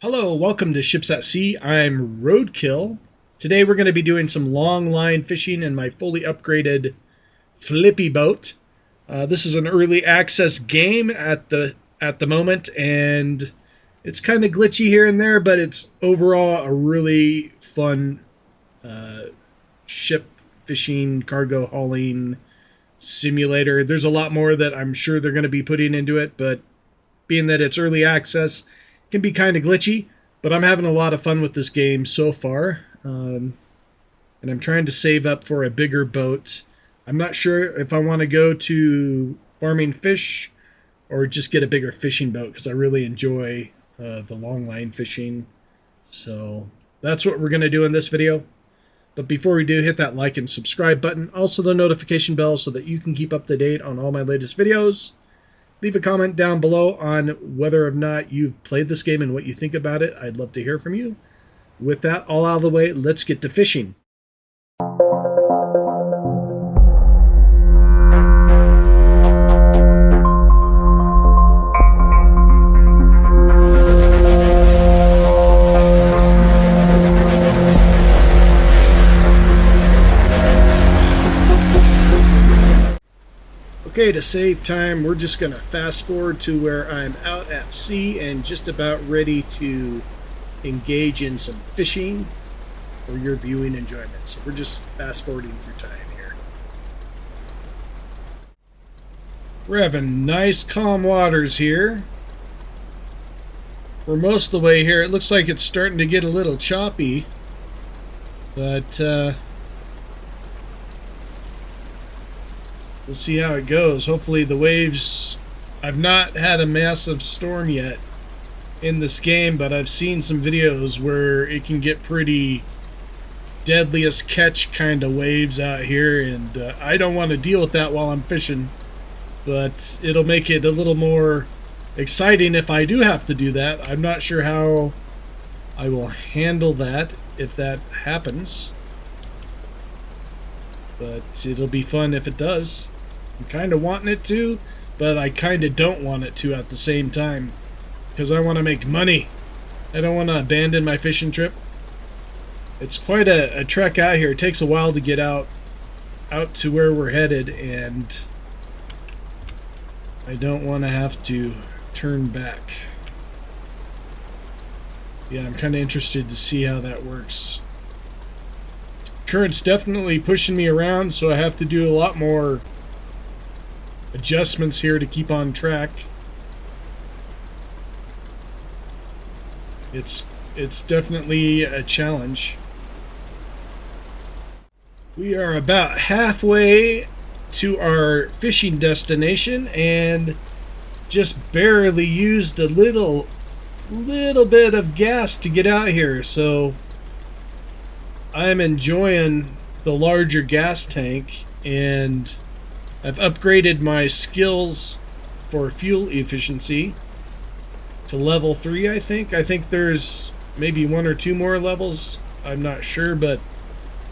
Hello, welcome to Ships at Sea. I'm Roadkill. Today we're going to be doing some long line fishing in my fully upgraded Flippy boat. This is an early access game at the moment, and it's kind of glitchy here and there, but it's overall a really fun ship fishing, cargo hauling simulator. There's a lot more that I'm sure they're going to be putting into it, but being that it's early access, can be kind of glitchy, but I'm having a lot of fun with this game so far. And I'm trying to save up for a bigger boat. I'm not sure if I want to go to farming fish or just get a bigger fishing boat because I really enjoy the long line fishing. So that's what we're going to do in this video. But before we do, hit that like and subscribe button. Also the notification bell so that you can keep up to date on all my latest videos. Leave a comment down below on whether or not you've played this game and what you think about it. I'd love to hear from you. With that all out of the way, let's get to fishing. Okay, to save time, we're just going to fast forward to where I'm out at sea and just about ready to engage in some fishing for your viewing enjoyment. So we're just fast forwarding through time here. We're having nice calm waters here. For most of the way here, it looks like it's starting to get a little choppy, but we'll see how it goes. Hopefully the waves... I've not had a massive storm yet in this game, but I've seen some videos where it can get pretty deadliest catch kind of waves out here, and I don't want to deal with that while I'm fishing, but it'll make it a little more exciting if I do have to do that. I'm not sure how I will handle that if that happens, but it'll be fun if it does. I'm kind of wanting it to, but I kind of don't want it to at the same time because I want to make money. I don't want to abandon my fishing trip. It's quite a trek out here. It takes a while to get out to where we're headed, and I don't want to have to turn back. Yeah, I'm kind of interested to see how that works. Current's definitely pushing me around, so I have to do a lot more adjustments here to keep on track. It's definitely a challenge. We are about halfway to our fishing destination and just barely used a little bit of gas to get out here, so I'm enjoying the larger gas tank, and I've upgraded my skills for fuel efficiency to level 3, I think. I think there's maybe 1 or 2 more levels. I'm not sure, but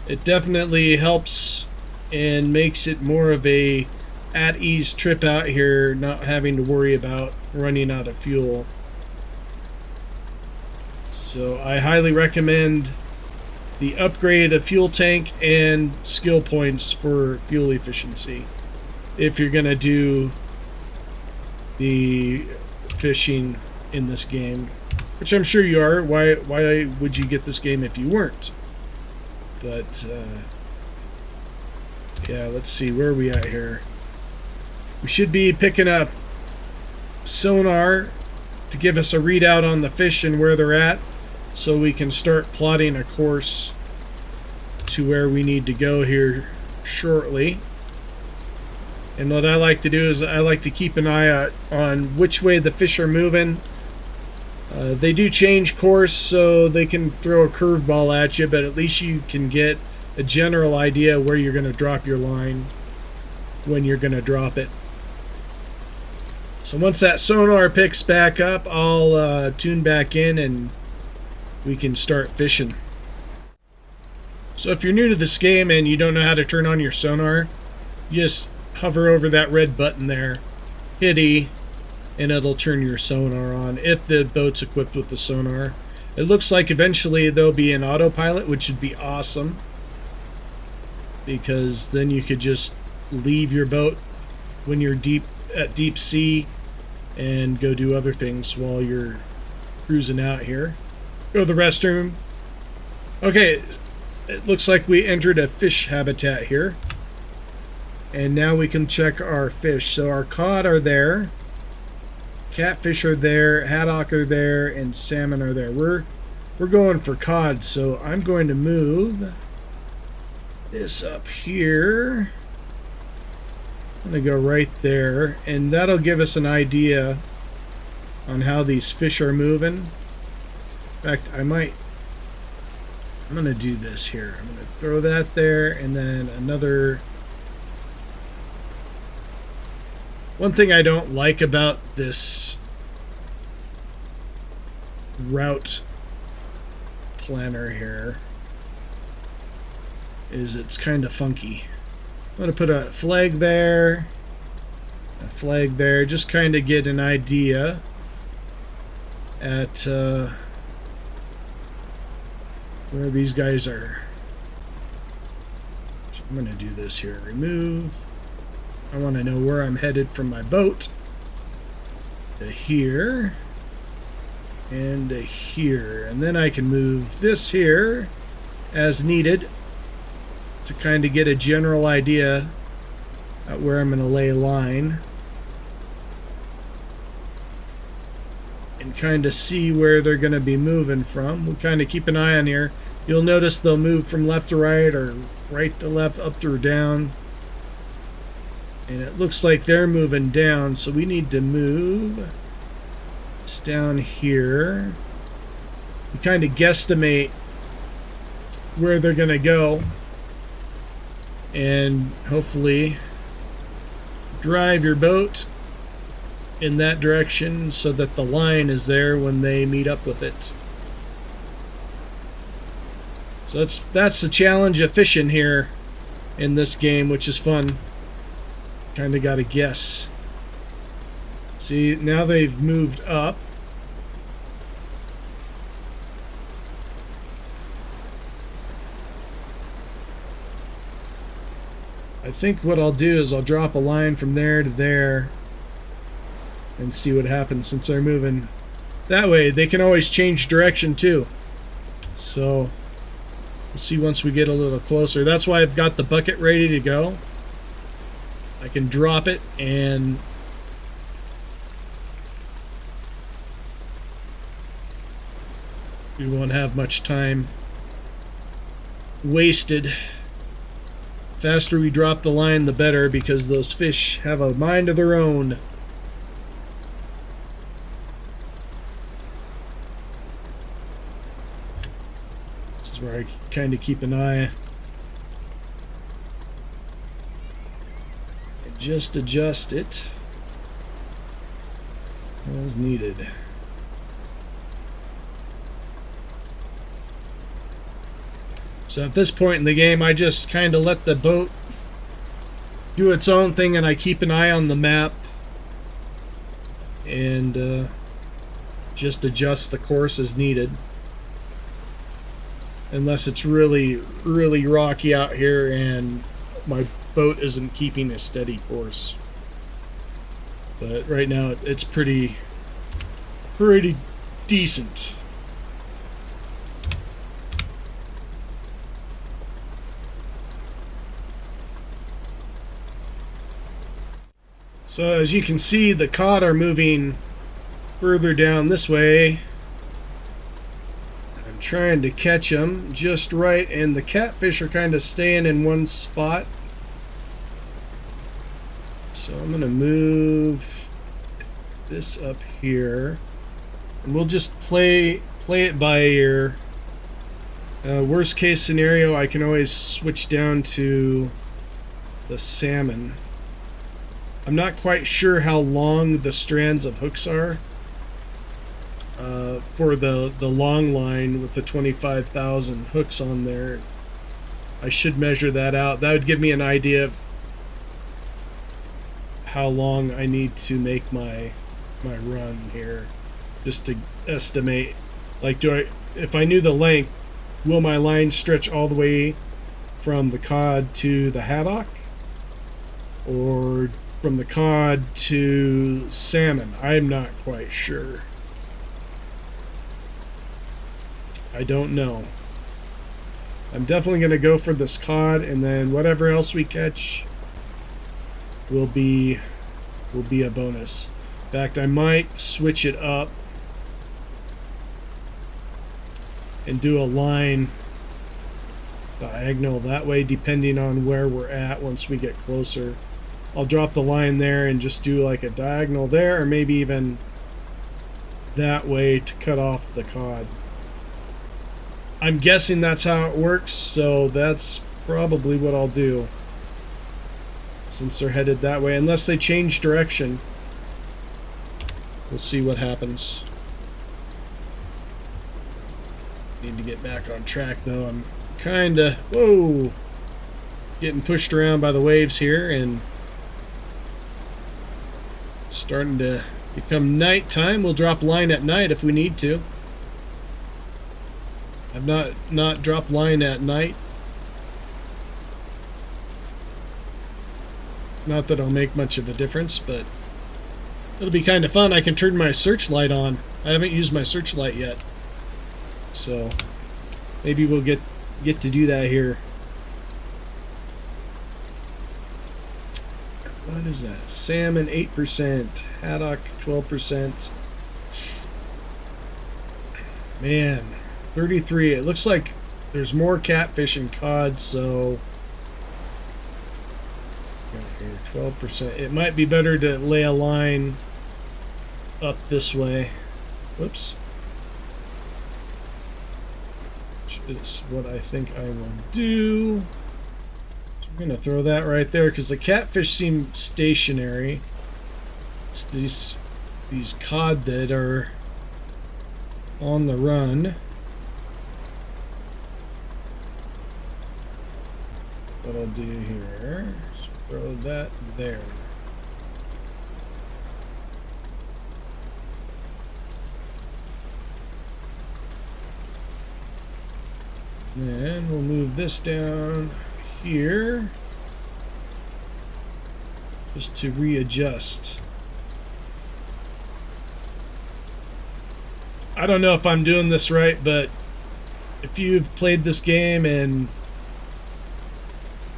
it definitely helps and makes it more of a at-ease trip out here, not having to worry about running out of fuel. So I highly recommend the upgrade of fuel tank and skill points for fuel efficiency if you're gonna do the fishing in this game, which I'm sure you are. Why would you get this game if you weren't? But yeah, let's see, where are we at here? We should be picking up sonar to give us a readout on the fish and where they're at, so we can start plotting a course to where we need to go here shortly. And what I like to do is I like to keep an eye out on which way the fish are moving. They do change course, so they can throw a curveball at you, but at least you can get a general idea where you're going to drop your line when you're going to drop it. So once that sonar picks back up, I'll tune back in and we can start fishing. So if you're new to this game and you don't know how to turn on your sonar, just hover over that red button there, hit E, and it'll turn your sonar on if the boat's equipped with the sonar. It looks like eventually there'll be an autopilot, which would be awesome, because then you could just leave your boat when you're at deep sea and go do other things while you're cruising out here. Go to the restroom. Okay, it looks like we entered a fish habitat here. And now we can check our fish. So our cod are there, catfish are there, haddock are there, and salmon are there. We're going for cod, so I'm going to move this up here. I'm going to go right there, and that'll give us an idea on how these fish are moving. In fact, I'm going to do this here. I'm going to throw that there, and then another. One thing I don't like about this route planner here is it's kind of funky. I'm going to put a flag there, just kind of get an idea at where these guys are. So I'm going to do this here. Remove. I want to know where I'm headed from my boat to here and to here. And then I can move this here as needed to kind of get a general idea at where I'm going to lay line and kind of see where they're going to be moving from. We'll kind of keep an eye on here. You'll notice they'll move from left to right or right to left, up to or down. And it looks like they're moving down, so we need to move this down here. You kind of guesstimate where they're going to go, and hopefully drive your boat in that direction so that the line is there when they meet up with it. So that's the challenge of fishing here in this game, which is fun. Kind of got to guess. See, now they've moved up. I think what I'll do is I'll drop a line from there to there and see what happens since they're moving. That way they can always change direction too. So we'll see once we get a little closer. That's why I've got the bucket ready to go. I can drop it and we won't have much time wasted. The faster we drop the line, the better, because those fish have a mind of their own. This is where I kind of keep an eye. Just adjust it as needed. So at this point in the game, I just kind of let the boat do its own thing, and I keep an eye on the map and just adjust the course as needed. Unless it's really, really rocky out here and my boat isn't keeping a steady course. But right now it's pretty decent. So as you can see, the cod are moving further down this way. I'm trying to catch them just right, and the catfish are kind of staying in one spot. So I'm going to move this up here, and we'll just play it by ear. Worst case scenario, I can always switch down to the salmon. I'm not quite sure how long the strands of hooks are for the long line with the 25,000 hooks on there. I should measure that out. That would give me an idea of how long I need to make my my run here, just to estimate. Like, if I knew the length, will my line stretch all the way from the cod to the haddock, or from the cod to salmon? I'm not quite sure. I don't know. I'm definitely going to go for this cod, and then whatever else we catch will be a bonus. In fact, I might switch it up and do a line diagonal that way, depending on where we're at. Once we get closer, I'll drop the line there and just do like a diagonal there, or maybe even that way to cut off the cod. I'm guessing that's how it works, so that's probably what I'll do, since they're headed that way, unless they change direction. We'll see what happens. Need to get back on track, though. I'm kinda, whoa, getting pushed around by the waves here, and it's starting to become nighttime. We'll drop line at night if we need to. I've not dropped line at night. Not that it'll make much of a difference, but it'll be kind of fun. I can turn my searchlight on. I haven't used my searchlight yet, so maybe we'll get to do that here. What is that? Salmon 8%, haddock 12%. Man, 33. It looks like there's more catfish and cod, so 12%. It might be better to lay a line up this way. Whoops. Which is what I think I will do. So I'm going to throw that right there because the catfish seem stationary. It's these cod that are on the run. What I'll do here is throw that there. Then we'll move this down here just to readjust. I don't know if I'm doing this right, but if you've played this game and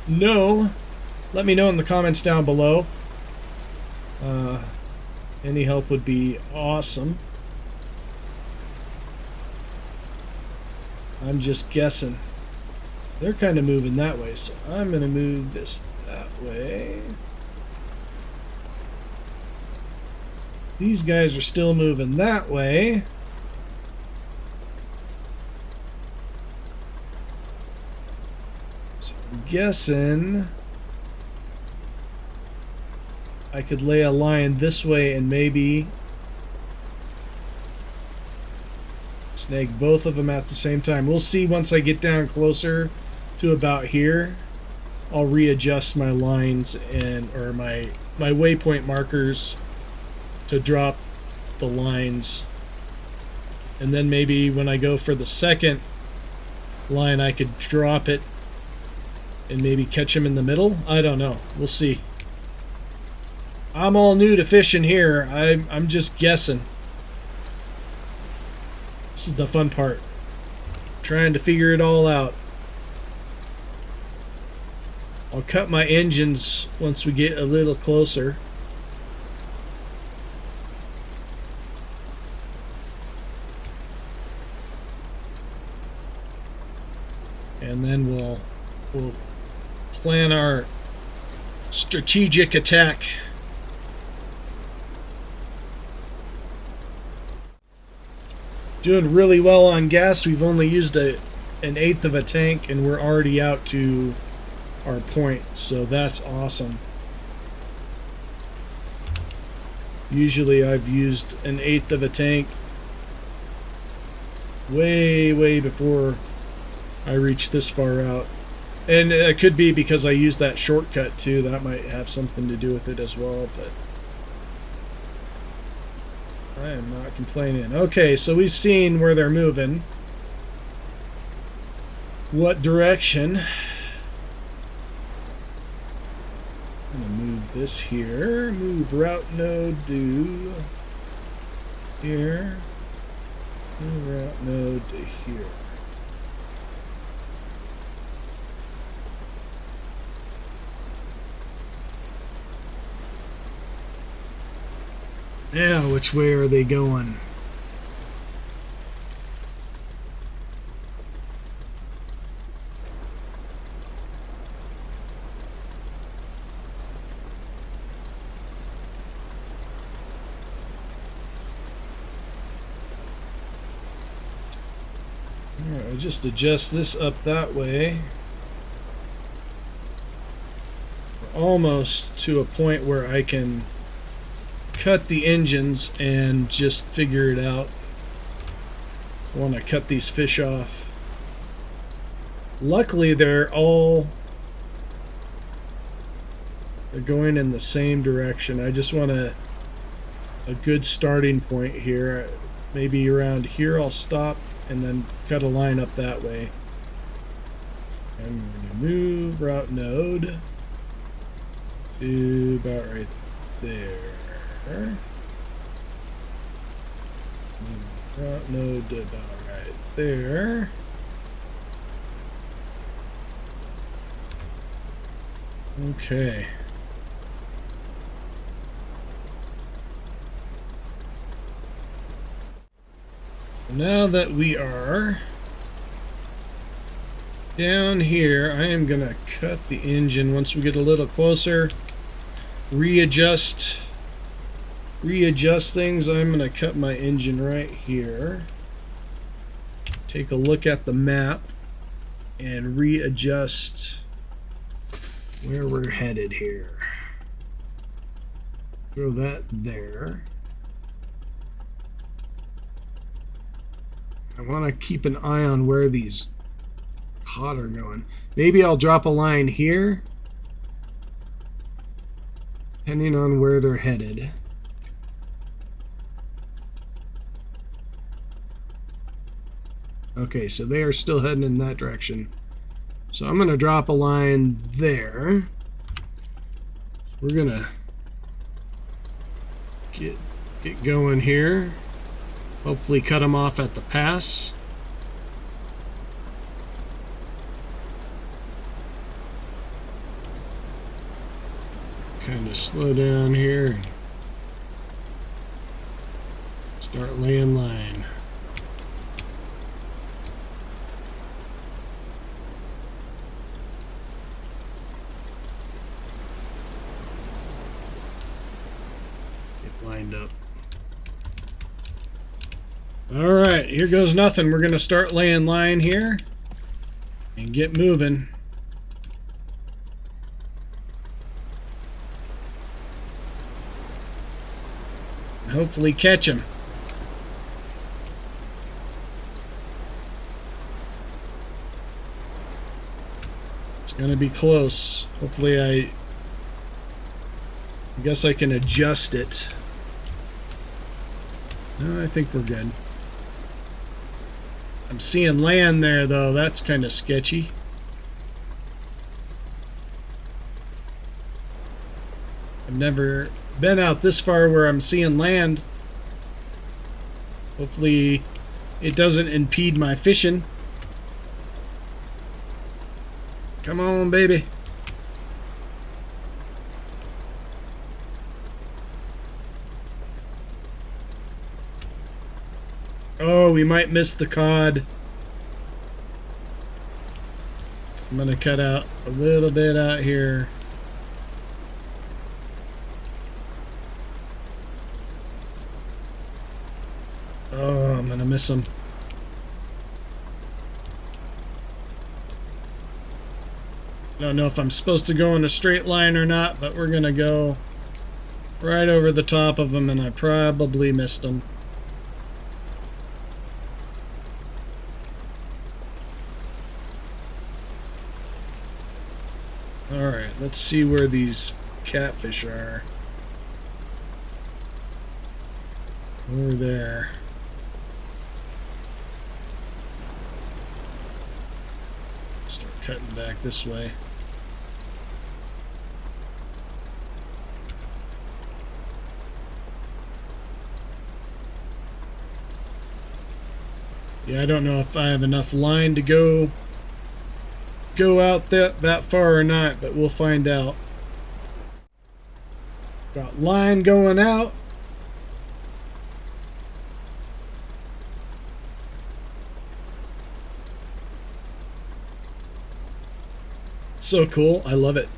know, let me know in the comments down below. Any help would be awesome. I'm just guessing. They're kind of moving that way, so I'm going to move this that way. These guys are still moving that way. So I'm guessing I could lay a line this way and maybe snag both of them at the same time. We'll see once I get down closer to about here. I'll readjust my lines or my waypoint markers to drop the lines. And then maybe when I go for the second line, I could drop it and maybe catch him in the middle. I don't know. We'll see. I'm all new to fishing here. I'm just guessing. This is the fun part. Trying to figure it all out. I'll cut my engines once we get a little closer. And then we'll plan our strategic attack. Doing really well on gas. We've only used an eighth of a tank and we're already out to our point, so that's awesome. Usually I've used an eighth of a tank way before I reach this far out. And it could be because I used that shortcut too. That might have something to do with it as well, but I am not complaining. Okay, so we've seen where they're moving. What direction? I'm going to move this here. Move route node to here. Move route node to here. Now, which way are they going? Alright, I'll just adjust this up that way. We're almost to a point where I can cut the engines and just figure it out. I want to cut these fish off. Luckily, they're going in the same direction. I just want a good starting point here. Maybe around here I'll stop and then cut a line up that way. I'm going to move route node to about right there. Route node to about right there. Okay. Now that we are down here, I am going to cut the engine once we get a little closer. Readjust things. I'm going to cut my engine right here. Take a look at the map and readjust where we're headed here. Throw that there. I want to keep an eye on where these cod are going. Maybe I'll drop a line here, depending on where they're headed. Okay, so they are still heading in that direction. So I'm going to drop a line there. We're going to get going here. Hopefully cut them off at the pass. Kind of slow down here. Start laying line. Get lined up. Alright, here goes nothing. We're going to start laying line here and get moving. And hopefully catch him. It's going to be close. Hopefully I guess I can adjust it. No, I think we're good. I'm seeing land there, though. That's kind of sketchy. I've never been out this far where I'm seeing land. Hopefully it doesn't impede my fishing. Come on, baby. Oh, we might miss the cod. I'm gonna cut out a little bit out here. Oh, I'm gonna miss him. I don't know if I'm supposed to go in a straight line or not, but we're gonna go right over the top of him, and I probably missed him. Alright, let's see where these catfish are. Over there. Start cutting back this way. Yeah, I don't know if I have enough line to go out that far or not, but we'll find out. Got line going out. So cool. I love it.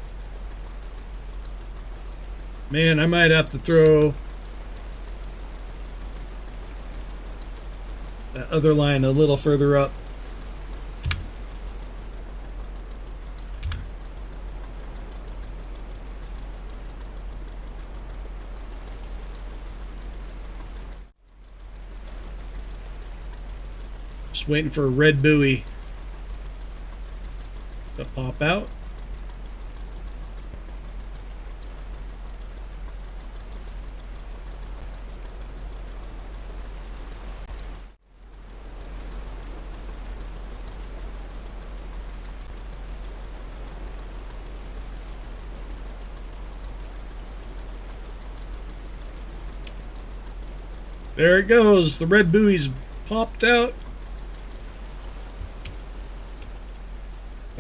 Man, I might have to throw that other line a little further up. Just waiting for a red buoy to pop out. There it goes. The red buoy's popped out.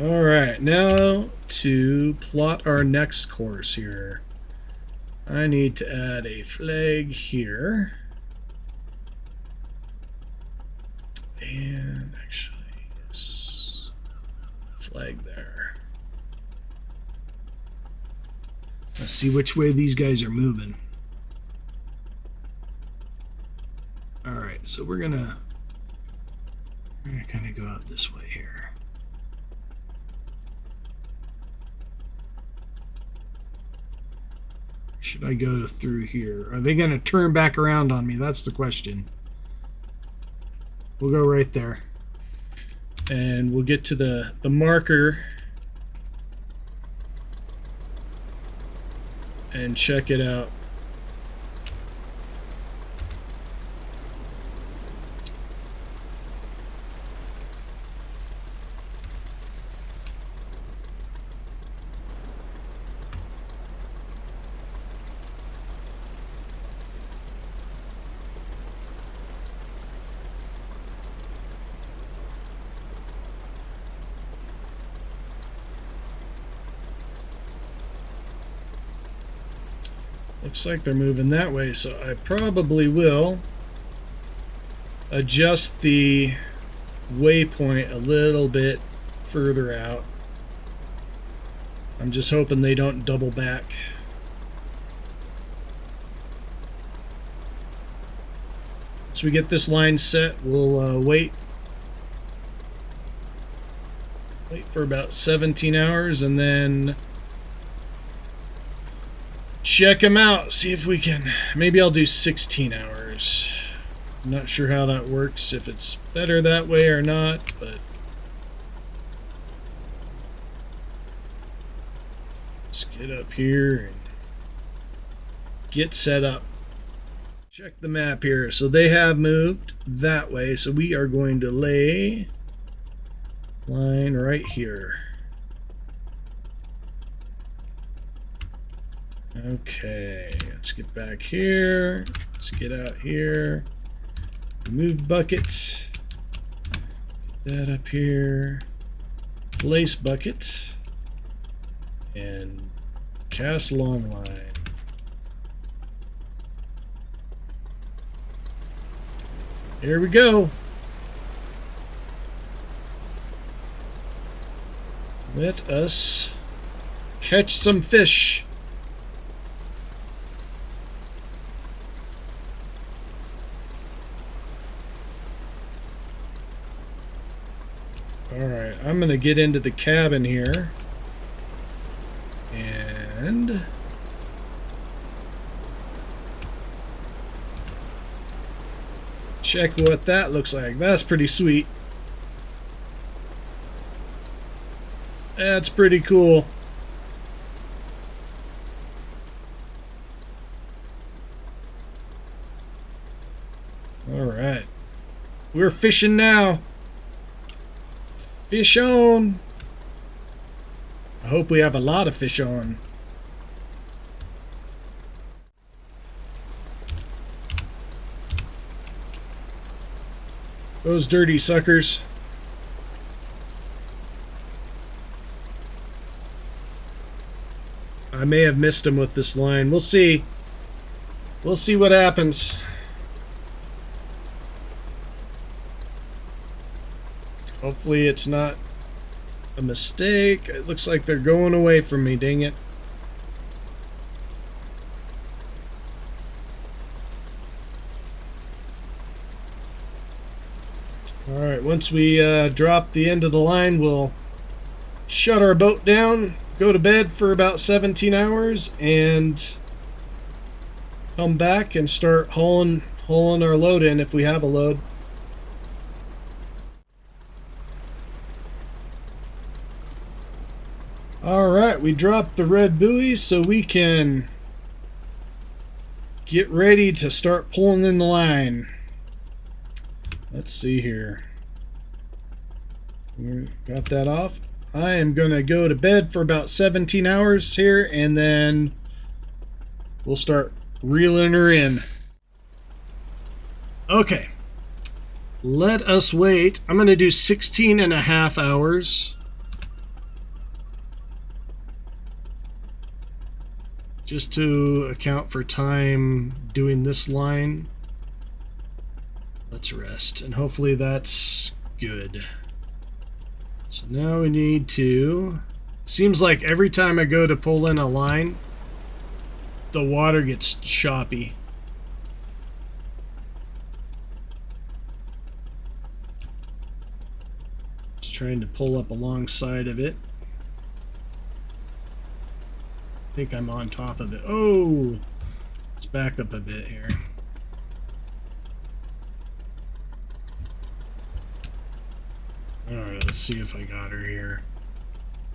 Alright, now to plot our next course here. I need to add a flag here. And actually, yes, flag there. Let's see which way these guys are moving. Alright, so we're gonna kind of go out this way here. Should I go through here? Are they gonna turn back around on me? That's the question. We'll go right there. And we'll get to the marker and check it out. Looks like they're moving that way, so I probably will adjust the waypoint a little bit further out. I'm just hoping they don't double back. Once we get this line set, we'll wait for about 17 hours and then check them out, see if we can. Maybe I'll do 16 hours. I'm not sure how that works, if it's better that way or not, but let's get up here and get set up. Check the map here. So they have moved that way, so we are going to lay line right here. Okay, let's get back here. Let's get out here. Remove bucket. Get that up here. Place bucket. And cast long line. Here we go. Let us catch some fish. Alright, I'm going to get into the cabin here. And check what that looks like. That's pretty sweet. That's pretty cool. We're fishing now. Fish on. I hope we have a lot of fish on. Those dirty suckers. I may have missed him with this line. We'll see. We'll see what happens. Hopefully it's not a mistake. It looks like they're going away from me, dang it. Alright, once we drop the end of the line, we'll shut our boat down, go to bed for about 17 hours, and come back and start hauling our load in if we have a load. Alright, we dropped the red buoy so we can get ready to start pulling in the line. Let's see here. We got that off. I am going to go to bed for about 17 hours here, and then we'll start reeling her in. Okay. Let us wait. I'm going to do 16 and a half hours. Just to account for time doing this line. Let's rest, and hopefully that's good. So now we need to... Seems like every time I go to pull in a line, the water gets choppy. Just trying to pull up alongside of it. I think I'm on top of it. Oh! Let's back up a bit here. Alright, let's see if I got her here.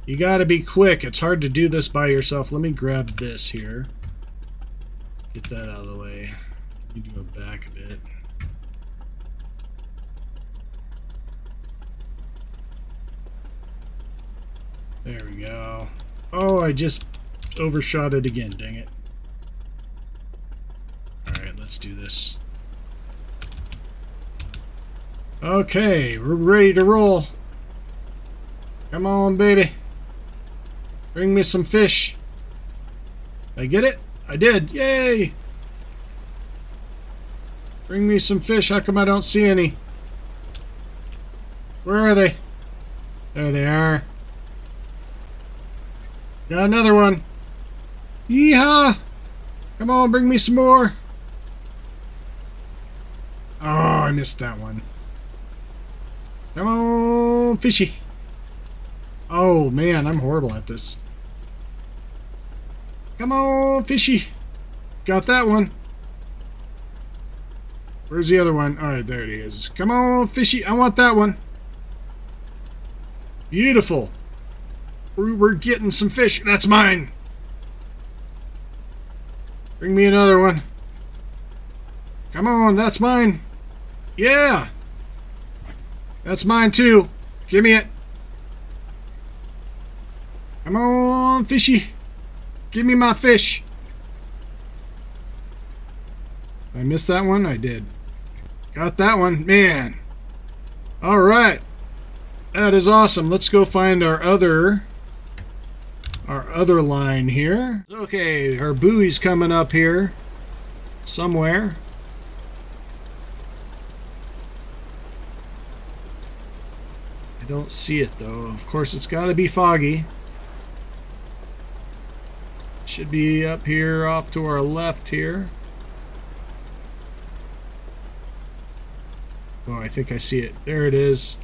You gotta be quick. It's hard to do this by yourself. Let me grab this here. Get that out of the way. Let me do it back a bit. There we go. Oh, I just overshot it again. Dang it. Alright, let's do this. Okay, we're ready to roll. Come on, baby. Bring me some fish. Did I get it? I did. Yay! Bring me some fish. How come I don't see any? Where are they? There they are. Got another one. Yeehaw! Come on, bring me some more. Oh, I missed that one. Come on, fishy. Oh, man, I'm horrible at this. Come on, fishy. Got that one. Where's the other one? All right, there it is. Come on, fishy. I want that one. Beautiful. We're getting some fish. That's mine. Bring me another one. Come on, that's mine. Yeah. That's mine too. Give me it. Come on, fishy. Give me my fish. I missed that one? I did. Got that one. Man. Alright. That is awesome. Let's go find our other line here. Okay, our buoy's coming up here somewhere. I don't see it though. Of course, it's got to be foggy. Should be up here off to our left here. Oh, I think I see it. There it is.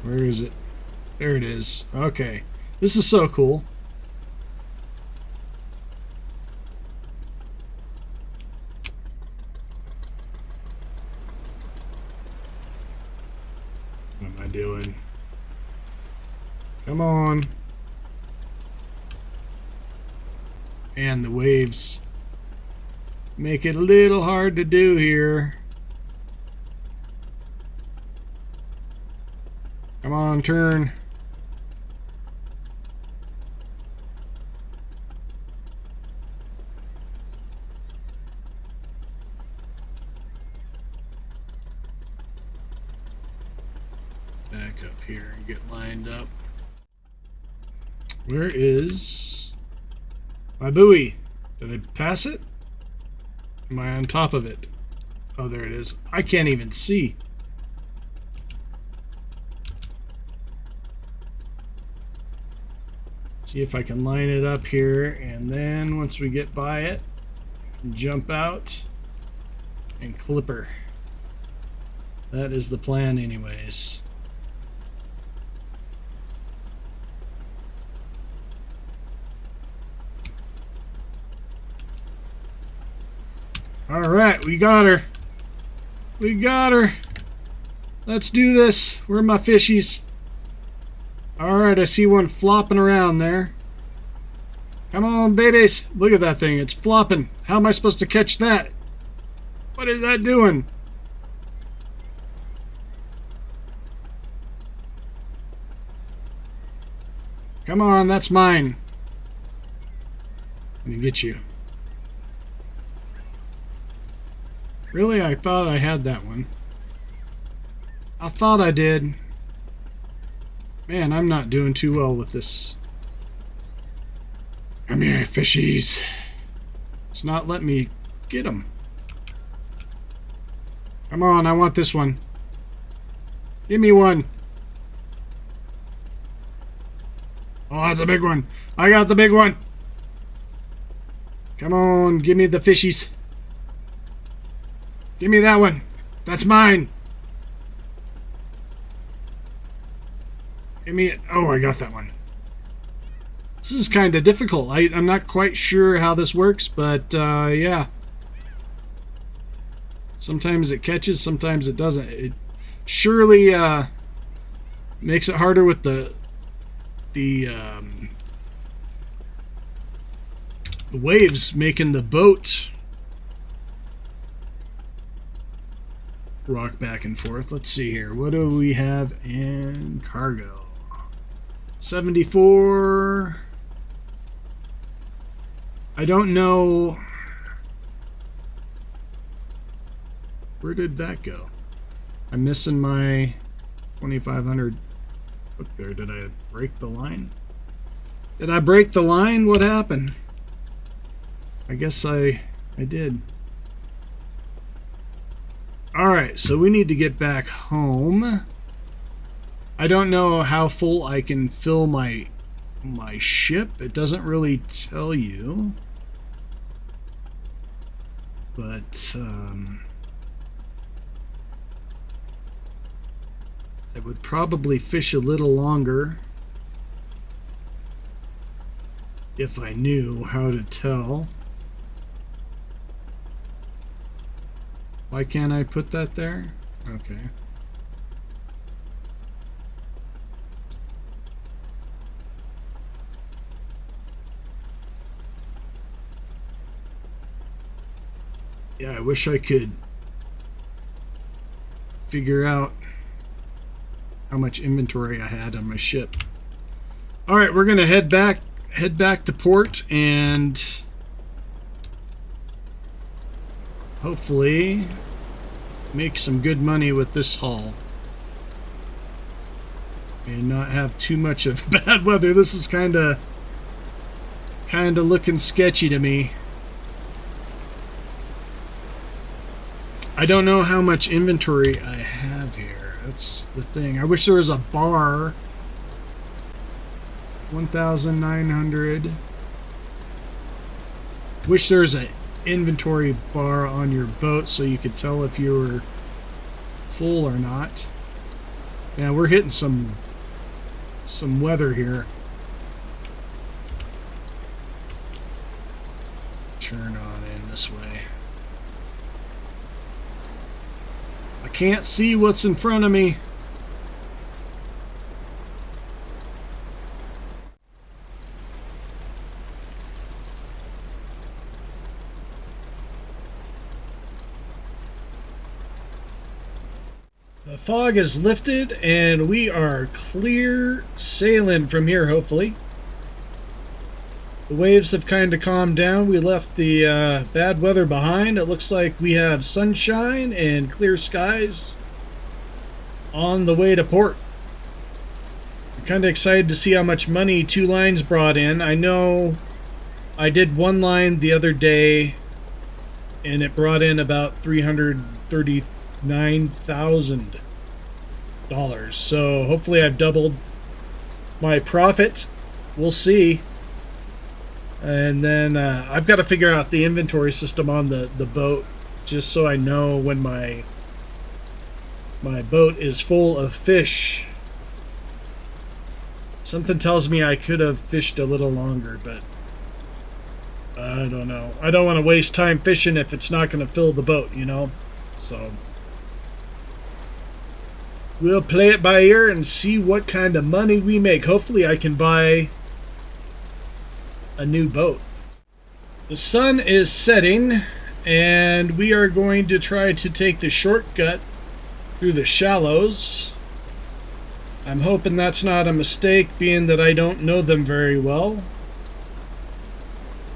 Where is it? There it is. Okay. This is so cool. What am I doing? Come on. And the waves make it a little hard to do here. Come on, turn. Back up here and get lined up. Where is my buoy? Did I pass it? Am I on top of it? Oh, there it is. I can't even see. See if I can line it up here, and then once we get by it, jump out and clipper. That is the plan anyways. Alright, we got her. We got her. Let's do this. Where are my fishies? Alright, I see one flopping around there. Come on, babies. Look at that thing. It's flopping. How am I supposed to catch that? What is that doing? Come on, that's mine. Let me get you. Really? I thought I had that one. I thought I did. Man, I'm not doing too well with this. Come here, fishies. It's not letting me get them. Come on, I want this one. Give me one. Oh, that's a big one. I got the big one. Come on, give me the fishies. Give me that one. That's mine. Give me it. Oh, I got that one. This is kind of difficult. I'm not quite sure how this works, but yeah. Sometimes it catches, sometimes it doesn't. It surely makes it harder with the waves making the boat rock back and forth. Let's see here. What do we have in cargo? 74. I don't know. Where did that go? I'm missing my 2,500. Look there. Did I break the line? Did I break the line? What happened? I guess I did. Alright, so we need to get back home. I don't know how full I can fill my ship. It doesn't really tell you. But I would probably fish a little longer if I knew how to tell. Why can't I put that there? Okay. Yeah, I wish I could figure out how much inventory I had on my ship. All right, we're gonna head back to port and hopefully make some good money with this haul and not have too much of bad weather. This is kind of looking sketchy to me. I don't know how much inventory I have here. That's the thing. I wish there was a bar. 1,900. Wish there's an inventory bar on your boat so you could tell if you were full or not. Yeah, we're hitting some weather here. Turn on in this way. I can't see what's in front of me. The fog is lifted and we are clear sailing from here, hopefully. The waves have kind of calmed down. We left the bad weather behind. It looks like we have sunshine and clear skies on the way to port. I'm kind of excited to see how much money 2 lines brought in. I know I did 1 line the other day and it brought in about $339,000. So hopefully I've doubled my profit. We'll see. And then I've got to figure out the inventory system on the boat, just so I know when my boat is full of fish. Something tells me I could have fished a little longer, but I don't know. I don't want to waste time fishing if it's not going to fill the boat, you know? So we'll play it by ear and see what kind of money we make. Hopefully I can buy a new boat. The sun is setting and we are going to try to take the shortcut through the shallows. I'm hoping that's not a mistake, being that I don't know them very well.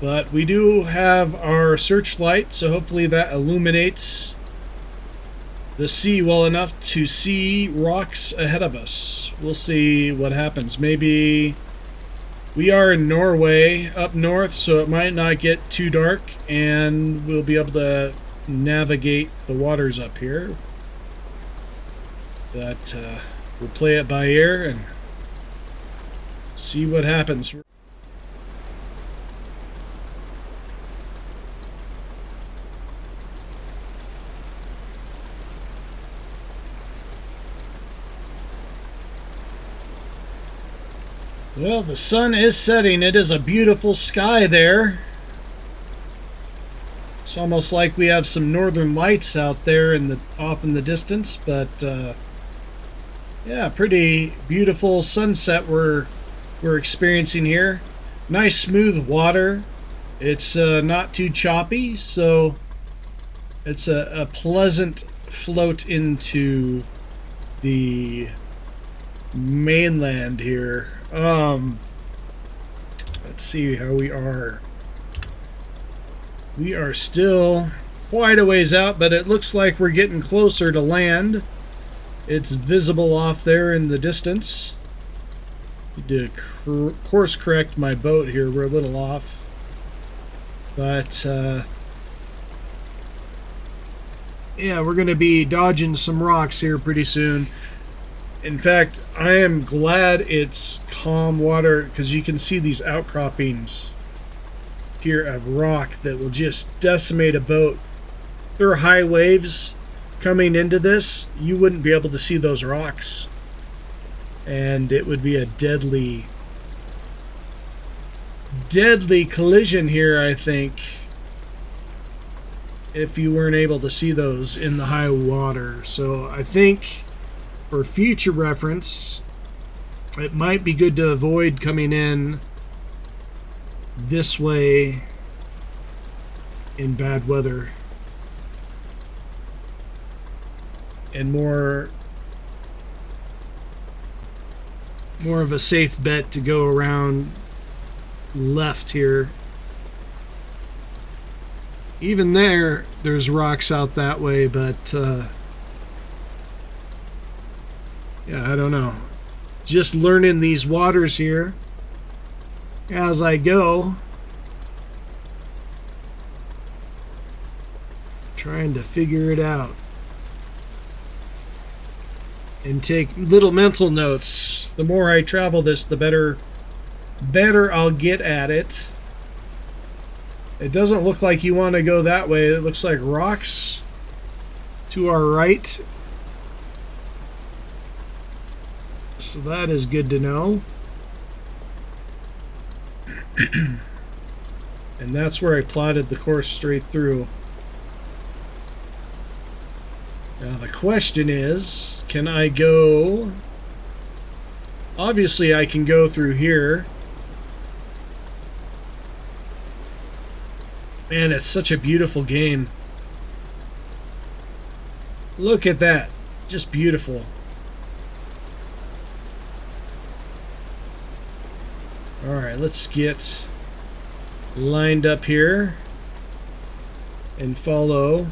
But we do have our searchlight, so hopefully that illuminates the sea well enough to see rocks ahead of us. We'll see what happens. Maybe we are in Norway up north, so it might not get too dark and we'll be able to navigate the waters up here. But we'll play it by ear and see what happens. Well, the sun is setting. It is a beautiful sky there. It's almost like we have some northern lights out there off in the distance, but yeah, pretty beautiful sunset we're experiencing here. Nice smooth water. It's not too choppy, so it's a pleasant float into the mainland here. Let's see how we are. We are still quite a ways out, but it looks like we're getting closer to land. It's visible off there in the distance. Need to course correct my boat here. We're a little off, but yeah, we're going to be dodging some rocks here pretty soon. In fact, I am glad it's calm water, because you can see these outcroppings here of rock that will just decimate a boat. There are high waves coming into this. You wouldn't be able to see those rocks, and it would be a deadly collision here, I think, if you weren't able to see those in the high water. So I think for future reference, it might be good to avoid coming in this way in bad weather, and more of a safe bet to go around left here. Even there's rocks out that way, but yeah, I don't know. Just learning these waters here as I go. Trying to figure it out. And take little mental notes. The more I travel this, the better I'll get at it. It doesn't look like you want to go that way. It looks like rocks to our right. So that is good to know. And that's where I plotted the course straight through. Now the question is, can I go? Obviously I can go through here. Man, it's such a beautiful game. Look at that. Just beautiful. Alright, let's get lined up here and follow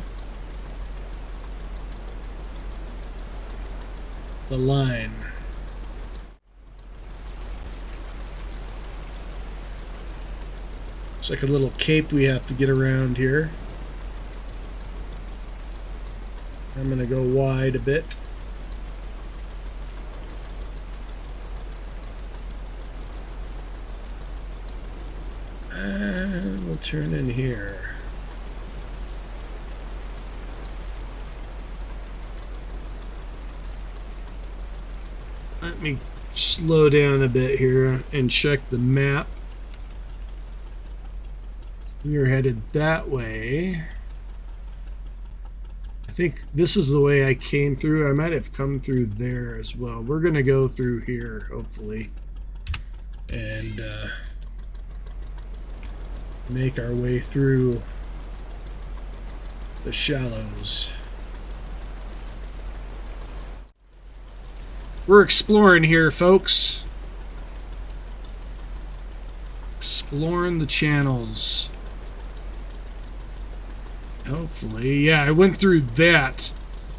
the line. It's like a little cape we have to get around here. I'm going to go wide a bit. And we'll turn in here. Let me slow down a bit here and check the map. We are headed that way. I think this is the way I came through. I might have come through there as well. We're going to go through here, hopefully, and make our way through the shallows. We're exploring here, folks. Exploring the channels. Hopefully. Yeah, I went through that.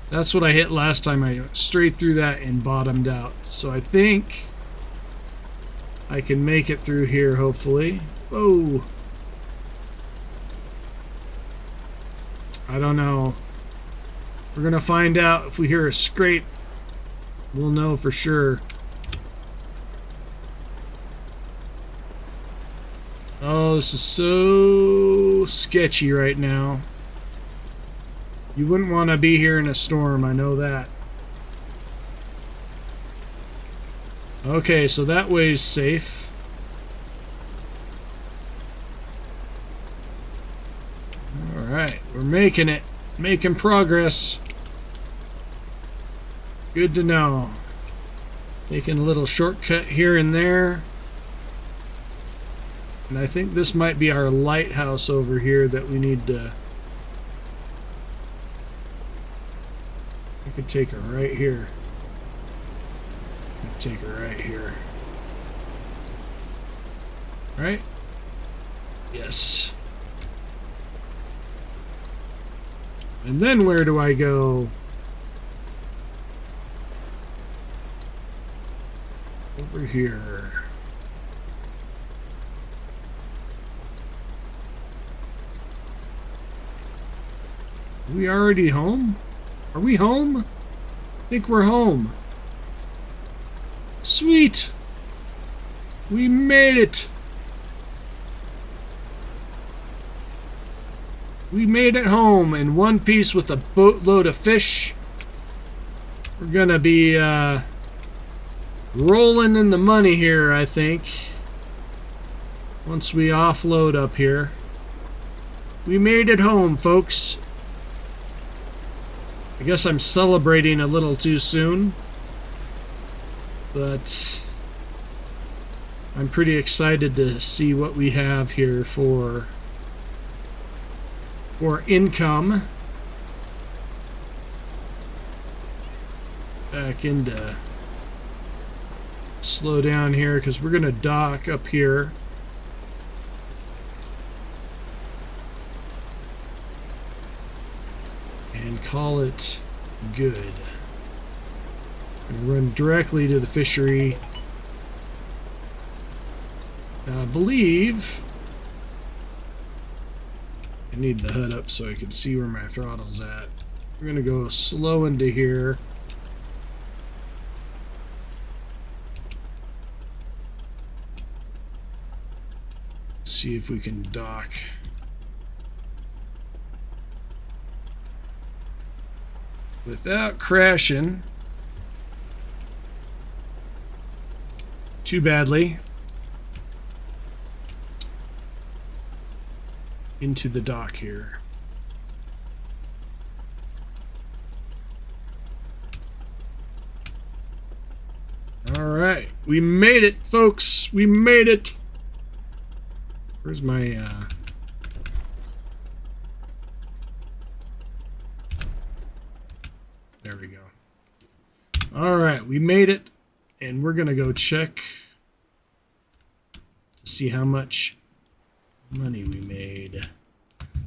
That's what I hit last time. I went straight through that and bottomed out. So I think I can make it through here, hopefully. Whoa. I don't know. We're going to find out. If we hear a scrape, we'll know for sure. Oh, this is so sketchy right now. You wouldn't want to be here in a storm, I know that. Okay, so that way's safe. Alright, we're making it. Making progress. Good to know. Taking a little shortcut here and there. And I think this might be our lighthouse over here that we need to... I could take her right here. Take her right here. Right? Yes. And then where do I go? Over here. Are we already home? Are we home? I think we're home. Sweet! We made it! We made it home in one piece with a boatload of fish. We're gonna be rolling in the money here, I think. Once we offload up here. We made it home, folks. I guess I'm celebrating a little too soon, but I'm pretty excited to see what we have here for income. Back into slow down here because we're gonna dock up here. And call it good. I'm gonna run directly to the fishery. Now, I believe I need the HUD up so I can see where my throttle's at. We're gonna go slow into here. See if we can dock. Without crashing too badly into the dock here. All right, we made it, folks. We made it. Where's my there we go. All right, we made it, and we're going to go check to see how much money we made.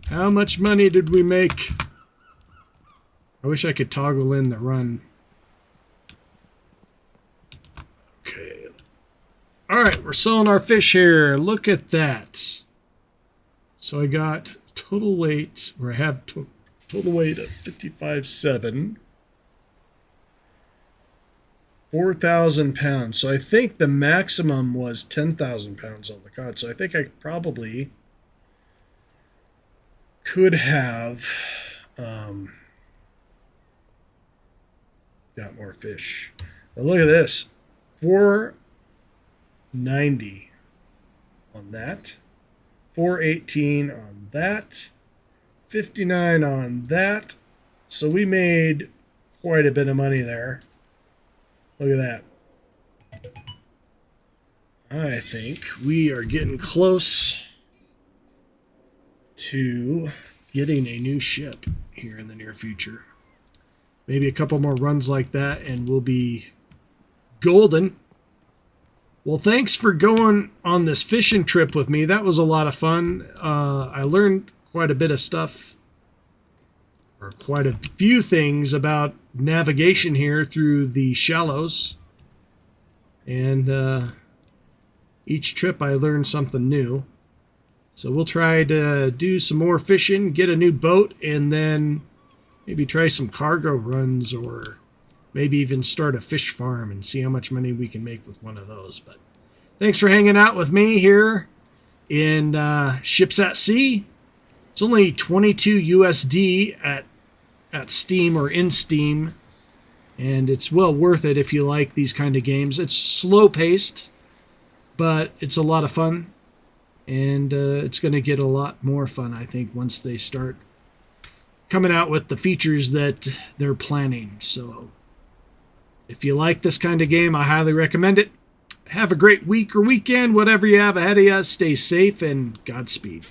How much money did we make? I wish I could toggle in the run. Okay. All right, we're selling our fish here. Look at that. So I got total weight, or I have total weight of 55.7. 4,000 pounds. So I think the maximum was 10,000 pounds on the cod. So I think I probably could have got more fish. But look at this. 490 on that. 418 on that. 59 on that. So we made quite a bit of money there. Look at that. I think we are getting close to getting a new ship here in the near future. Maybe a couple more runs like that and we'll be golden. Well, thanks for going on this fishing trip with me. That was a lot of fun. I learned quite a bit of stuff, or quite a few things about navigation here through the shallows. And each trip I learned something new. So we'll try to do some more fishing, get a new boat, and then maybe try some cargo runs, or maybe even start a fish farm and see how much money we can make with one of those. But thanks for hanging out with me here in Ships at Sea. It's only 22 USD at Steam, or in Steam, and it's well worth it if you like these kind of games. It's slow paced, but it's a lot of fun, and it's going to get a lot more fun, I think, once they start coming out with the features that they're planning. So if you like this kind of game, I highly recommend it. Have a great week or weekend, whatever you have ahead of you. Stay safe and Godspeed.